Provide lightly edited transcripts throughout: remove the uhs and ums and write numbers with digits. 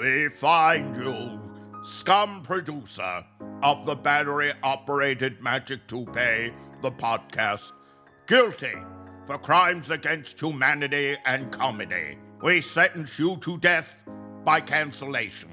we find you, scum producer of the Battery Operated Magic Toupee, the podcast, guilty for crimes against humanity and comedy. We sentence you to death by cancellation.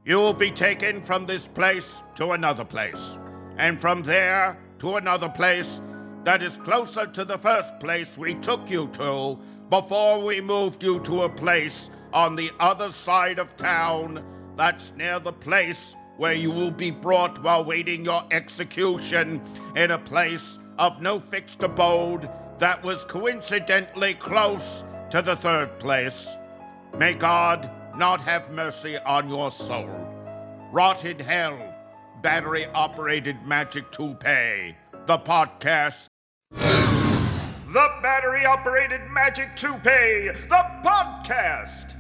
You will be taken from this place to another place, and from there to another place that is closer to the first place we took you to before we moved you to a place on the other side of town that's near the place where you will be brought while waiting your execution in a place of no fixed abode that was coincidentally close to the third place. May God not have mercy on your soul. Rot in hell, Battery Operated Magic Toupee, the podcast. The Battery Operated Magic Toupee, the podcast.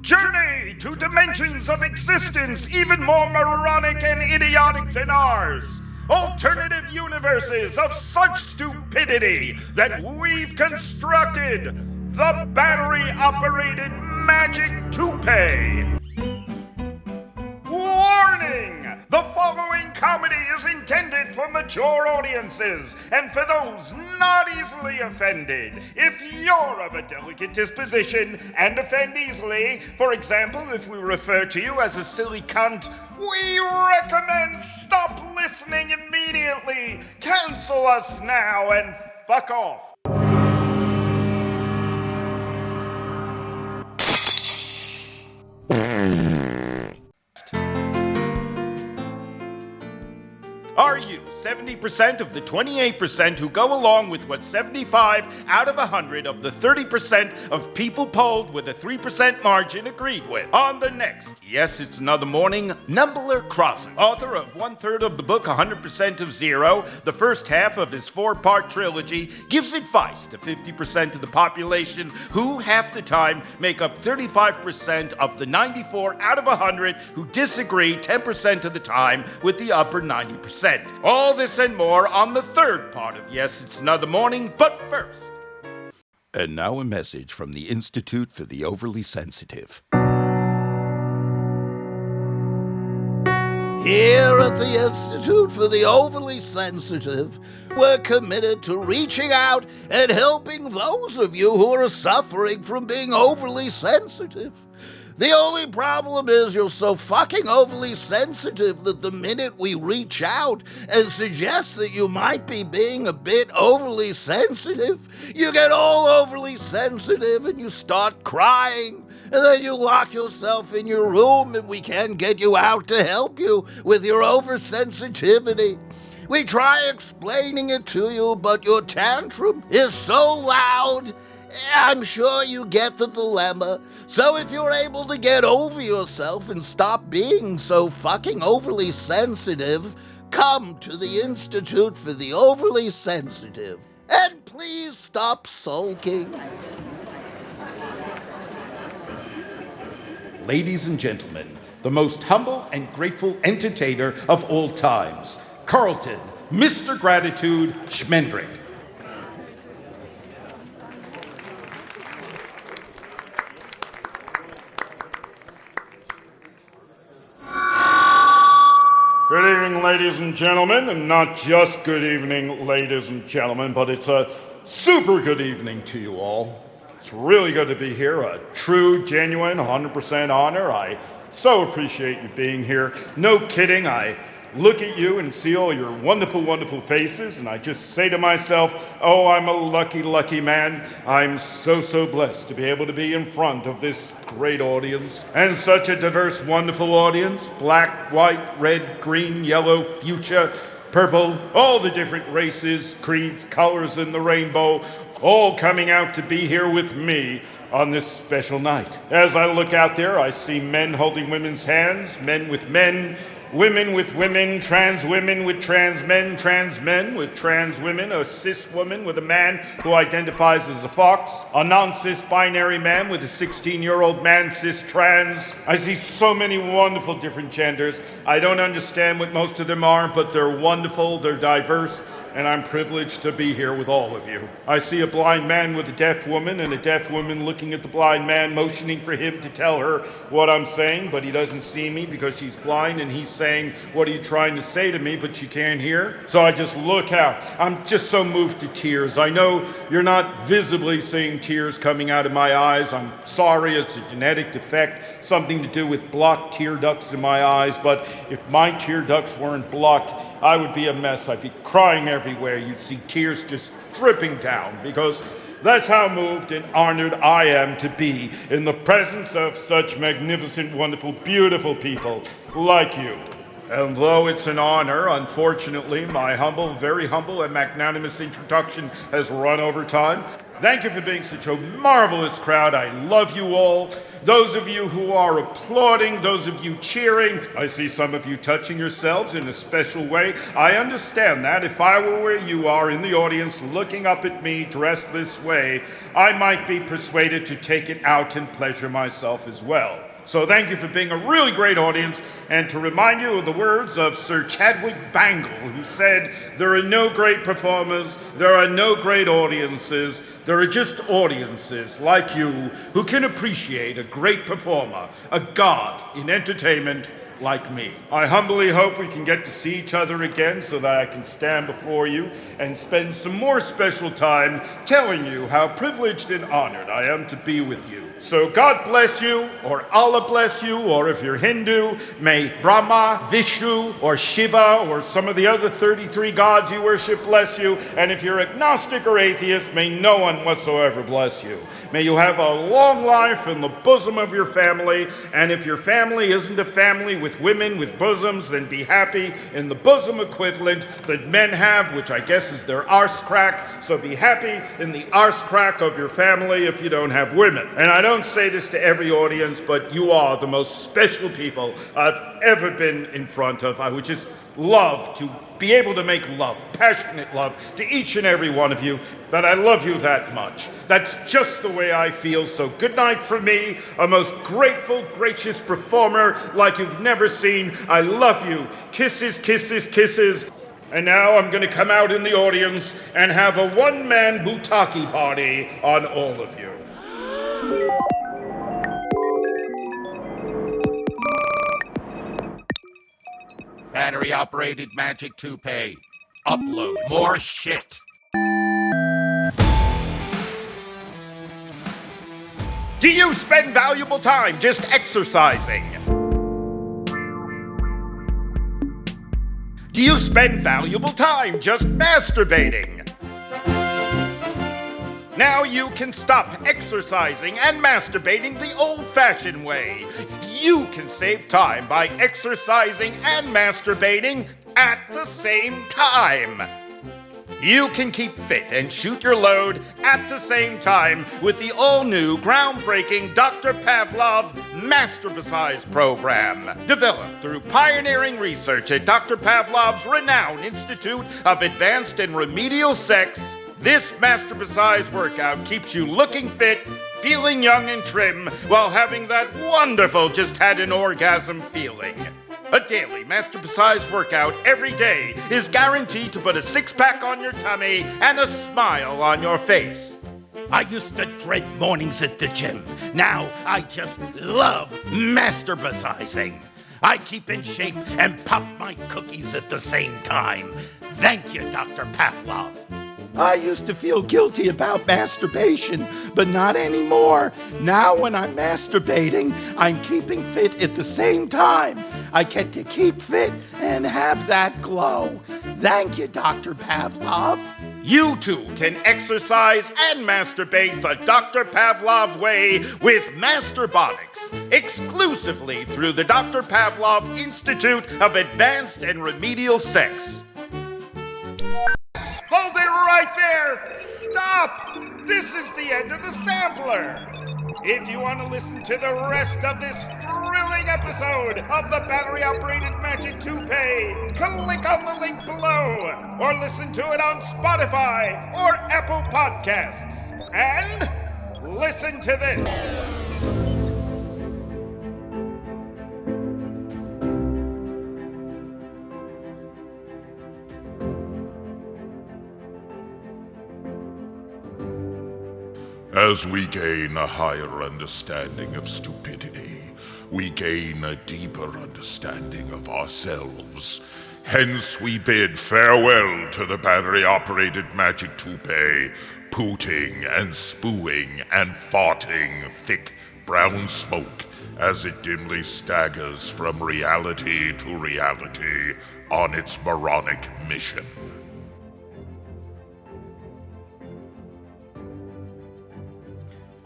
Journey to dimensions of existence even more moronic and idiotic than ours. Alternative universes of such stupidity that we've constructed. The Battery Operated Magic Toupee. Warning! The following comedy is intended for mature audiences and for those not easily offended. If you're of a delicate disposition and offend easily, for example, if we refer to you as a silly cunt, we recommend stop listening immediately, cancel us now, and fuck off. Are you 70% of the 28% who go along with what 75 out of 100 of the 30% of people polled with a 3% margin agreed with? On the next Yes, It's Another Morning, Numbler Crossing, author of 1/3 of the book 100% of Zero, the first half of his 4-part trilogy, gives advice to 50% of the population who half the time make up 35% of the 94 out of 100 who disagree 10% of the time with the upper 90%. All this and more on the third part of Yes, It's Another Morning, but first. And now a message from the Institute for the Overly Sensitive. Here at the Institute for the Overly Sensitive, we're committed to reaching out and helping those of you who are suffering from being overly sensitive. The only problem is you're so fucking overly sensitive that the minute we reach out and suggest that you might be being a bit overly sensitive, you get all overly sensitive and you start crying, and then you lock yourself in your room and we can't get you out to help you with your oversensitivity. We try explaining it to you, but your tantrum is so loud. I'm sure you get the dilemma. So if you're able to get over yourself and stop being so fucking overly sensitive, come to the Institute for the Overly Sensitive. And please stop sulking. Ladies and gentlemen, the most humble and grateful entertainer of all times, Carlton, Mr. Gratitude Schmendrick. Good evening, ladies and gentlemen, and not just good evening, ladies and gentlemen, but it's a super good evening to you all. It's really good to be here, a true, genuine, 100% honor. I so appreciate you being here. No kidding, I look at you and see all your wonderful, wonderful faces, and I just say to myself, oh, I'm a lucky, lucky man. I'm so, so blessed to be able to be in front of this great audience, and such a diverse, wonderful audience. Black, white, red, green, yellow, fuchsia, purple, all the different races, creeds, colors in the rainbow, all coming out to be here with me on this special night. As I look out there, I see men holding women's hands, men with men, women with women, trans women with trans men with trans women, a cis woman with a man who identifies as a fox, a non-cis binary man with a 16-year-old man cis trans. I see so many wonderful different genders. I don't understand what most of them are, but they're wonderful, they're diverse, and I'm privileged to be here with all of you. I see a blind man with a deaf woman, and a deaf woman looking at the blind man, motioning for him to tell her what I'm saying, but he doesn't see me because she's blind, and he's saying, "What are you trying to say to me?" but she can't hear. So I just look out. I'm just so moved to tears. I know you're not visibly seeing tears coming out of my eyes. I'm sorry, it's a genetic defect, something to do with blocked tear ducts in my eyes, but if my tear ducts weren't blocked, I would be a mess. I'd be crying everywhere. You'd see tears just dripping down, because that's how moved and honored I am to be in the presence of such magnificent, wonderful, beautiful people like you. And though it's an honor, unfortunately, my humble, very humble and magnanimous introduction has run over time. Thank you for being such a marvelous crowd. I love you all. Those of you who are applauding, those of you cheering, I see some of you touching yourselves in a special way. I understand that. If I were where you are in the audience looking up at me dressed this way, I might be persuaded to take it out and pleasure myself as well. So thank you for being a really great audience, and to remind you of the words of Sir Chadwick Bangle, who said, "There are no great performers, there are no great audiences, there are just audiences like you who can appreciate a great performer, a god in entertainment like me." I humbly hope we can get to see each other again so that I can stand before you and spend some more special time telling you how privileged and honored I am to be with you. So God bless you, or Allah bless you, or if you're Hindu, may Brahma, Vishnu, or Shiva, or some of the other 33 gods you worship bless you. And if you're agnostic or atheist, may no one whatsoever bless you. May you have a long life in the bosom of your family. And if your family isn't a family with women with bosoms, then be happy in the bosom equivalent that men have, which I guess is their arse crack. So be happy in the arse crack of your family if you don't have women. And I don't say this to every audience, but you are the most special people I've ever been in front of. I would just love to be able to make love, passionate love, to each and every one of you, that I love you that much. That's just the way I feel. So good night from me, a most grateful, gracious performer like you've never seen. I love you. Kisses, kisses, kisses. And now I'm going to come out in the audience and have a one-man bukkake party on all of you. Battery Operated Magic Toupee. Upload more shit. Do you spend valuable time just exercising? Do you spend valuable time just masturbating? Now you can stop exercising and masturbating the old-fashioned way. You can save time by exercising and masturbating at the same time. You can keep fit and shoot your load at the same time with the all-new, groundbreaking Dr. Pavlov Masturbicize program. Developed through pioneering research at Dr. Pavlov's renowned Institute of Advanced and Remedial Sex, this Masturbicize workout keeps you looking fit, feeling young and trim, while having that wonderful just had an orgasm feeling. A daily Masturbicize workout every day is guaranteed to put a six-pack on your tummy and a smile on your face. I used to dread mornings at the gym. Now I just love masturbicizing. I keep in shape and pop my cookies at the same time. Thank you, Dr. Pavlov. I used to feel guilty about masturbation, but not anymore. Now when I'm masturbating, I'm keeping fit at the same time. I get to keep fit and have that glow. Thank you, Dr. Pavlov. You too can exercise and masturbate the Dr. Pavlov way with Masturbotics, exclusively through the Dr. Pavlov Institute of Advanced and Remedial Sex. Hold it right there! Stop! This is the end of the sampler! If you want to listen to the rest of this thrilling episode of the Battery Operated Magic Toupee, click on the link below, or listen to it on Spotify or Apple Podcasts. And listen to this. As we gain a higher understanding of stupidity, we gain a deeper understanding of ourselves. Hence we bid farewell to the battery-operated magic toupee, pooting and spooing and farting thick brown smoke as it dimly staggers from reality to reality on its moronic mission.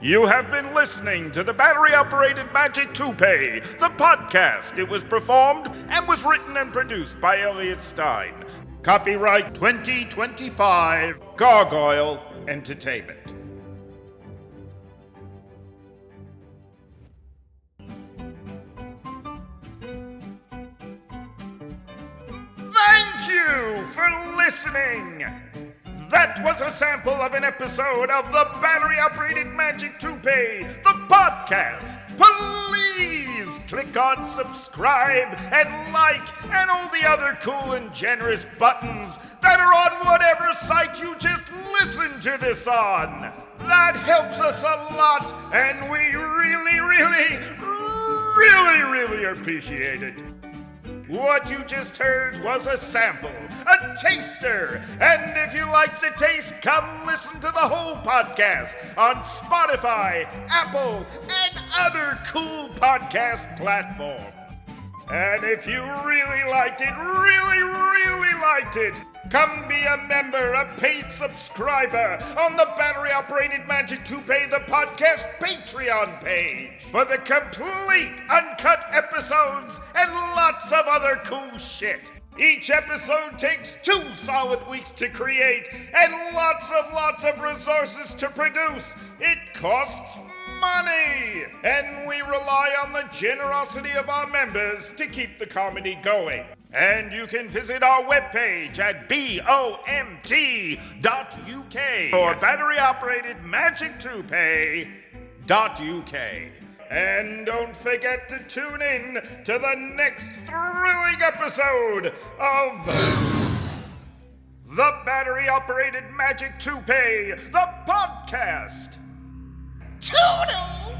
You have been listening to the Battery Operated Magic Toupee, the podcast. It was performed and was written and produced by Elliot Stein. Copyright 2025, Gargoyle Entertainment. Thank you for listening. That was a sample of an episode of the Battery Operated Magic Toupee, the podcast. Please click on subscribe and like and all the other cool and generous buttons that are on whatever site you just listened to this on. That helps us a lot, and we really appreciate it. What you just heard was a sample, a taster. And if you like the taste, come listen to the whole podcast on Spotify, Apple, and other cool podcast platforms. And if you really liked it, really liked it, come be a member, a paid subscriber on the Battery Operated Magic Toupee, the podcast Patreon page for the complete uncut episodes and lots of other cool shit. Each episode takes 2 solid weeks to create and lots of resources to produce. It costs money, and we rely on the generosity of our members to keep the comedy going. And you can visit our webpage at BOMT.UK or Battery Operated Magic Toupee.UK. And don't forget to tune in to the next thrilling episode of the Battery Operated Magic Toupee, the podcast. Toodles!